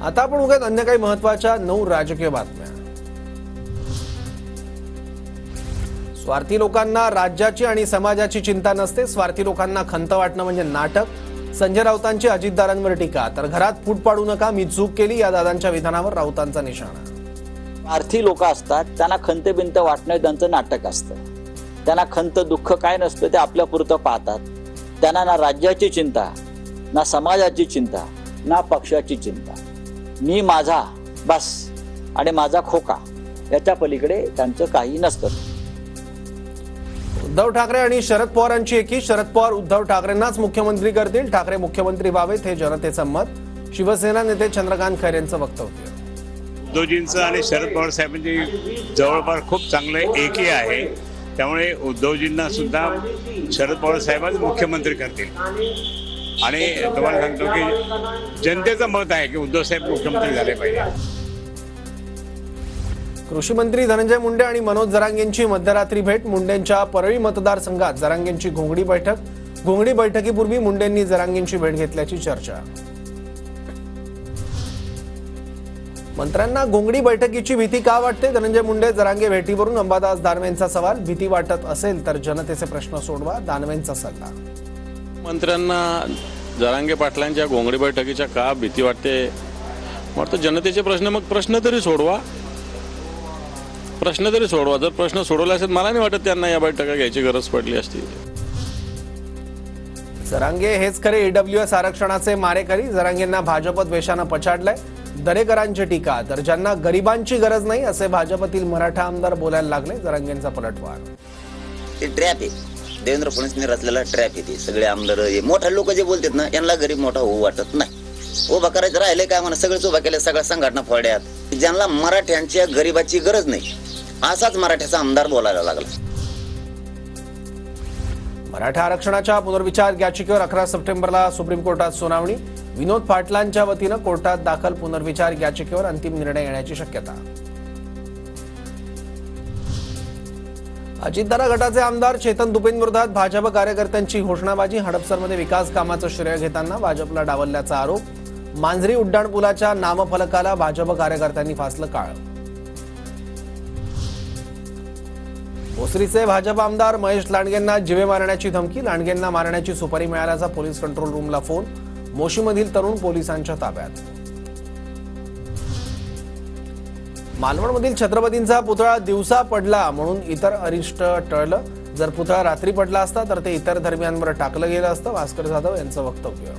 आता आपण उगाच अन्य काही महत्त्वाच्या 9 राजकीय बातम्या। स्वार्थी लोकांना राज्याची आणि समाजाची चिंता नसते, स्वार्थी लोकांना खंत वाटणं म्हणजे नाटक। संजय राऊतांची अजितदारांवर टीका, तर घरात फूट पाडू नका, मी चूक केली, या दादांच्या विधानावर राऊतांचा निशाणा। स्वार्थी लोक असतात, त्यांना खंत बिंत वाटणं त्यांचं नाटक असतं। त्यांना खंत दुःख काय नसतं, ते आपल्या पुरतं पाहतात। त्यांना ना राज्याची चिंता, ना समाजाची चिंता, ना पक्षाची चिंता। मी माझा बस आणि माझा खोका, याच्या पलीकडे त्यांचं काही नसतं। उद्धव ठाकरे आणि शरद पवारांची एकी, शरद पवार उद्धव ठाकरेंनाच मुख्यमंत्री करतील, ठाकरे मुख्यमंत्री व्हावेत हे जनतेचं मत। शिवसेना नेते चंद्रकांत खैरेंचं वक्तव्य। उद्धवजींचं आणि शरद पवार साहेबांची जवळपास खूप चांगलं एकी आहे, त्यामुळे उद्धवजींना सुद्धा शरद पवार साहेबच मुख्यमंत्री करतील। आणि तुम्हाला सांगतो की जनतेचं मत आहे की उद्धव साहेब मुख्यमंत्री झाले पाहिजे। कृषी मंत्री धनंजय मुंडे आणि मनोज जरांगेंची मध्यरात्री भेट, मुंडेंच्या परळी मतदारसंघात जरांगेंची घोंगडी बैठक। घोंगडी बैठकीपूर्वी मुंडेंनी जरांगेंची भेट घेतल्याची चर्चा। मंत्र्यांना घोंगडी बैठकीची भीती का वाटते? धनंजय मुंडे जरांगे भेटीवरून अंबादास दानवेंचा सवाल। भीती वाटत असेल तर जनतेचे प्रश्न सोडवा, दानवेंचा सल्ला। मंत्र्यांना जरांगे पाटलांच्या घोंगडी बैठकीच्या का भीती वाटते? वाटतं जनतेचे प्रश्न, मग प्रश्न तरी सोडवा। जर प्रश्न सोडवले असेल, मला नाही वाटत त्यांना या बैठका घ्यायची गरज पडली असती। जरांगे हेच खरे ईडब्ल्यूएस आरक्षणाचे मारेकरी, जरांगेंना भाजप द्वेषानं पछाडलंय। दरेकरांची टीका, तर ज्यांना गरिबांची गरज नाही असे भाजपतील मराठा आमदार बोलायला लागले। जरांगेंचा पलटवार। ते ट्रॅप आहे, देवेंद्र फडणवीसने रचलेला ट्रॅप आहे। ते सगळे आमदार मोठे लोक जे बोलतात ना, यांना गरीब मोठा होऊ वाटत नाही। उभा करायचं राहिले काय म्हणा, सगळेच उभा केले, सगळ्या संघटना फोड्यात। ज्यांना मराठ्यांच्या गरीबाची गरज नाही असाच मराठ्याचा आमदार बोलायला लागला। मराठा आरक्षणाच्या पुनर्विचार याचिकेवर 11 सप्टेंबरला सुप्रीम कोर्टात सुनावणी। विनोद पाटलांच्या वतीनं कोर्टात दाखल पुनर्विचार याचिकेवर अंतिम निर्णय येण्याची शक्यता। अजितदादा गटाचे आमदार चेतन दुपेंविरोधात भाजप कार्यकर्त्यांची घोषणाबाजी। हडपसरमध्ये विकास कामाचं श्रेय घेताना भाजपला डावलल्याचा आरोप। मांजरी उड्डाणपुलाच्या नामफलकाला भाजप कार्यकर्त्यांनी फासलं काळं। भोसरीचे भाजप आमदार महेश लांडगेंना जीवे मारण्याची धमकी, लांडगेंना मारण्याची सुपारी मिळाल्याचा पोलीस कंट्रोल रूमला फोन। मोशीमधील तरुण पोलिसांच्या ताब्यात। मालवणमधील छत्रपतींचा पुतळा दिवसा पडला म्हणून इतर अरिष्ट टळलं, जर पुतळा रात्री पडला असता तर ते इतर धर्मियांवर टाकलं गेलं असतं, भास्कर जाधव यांचं वक्तव्य।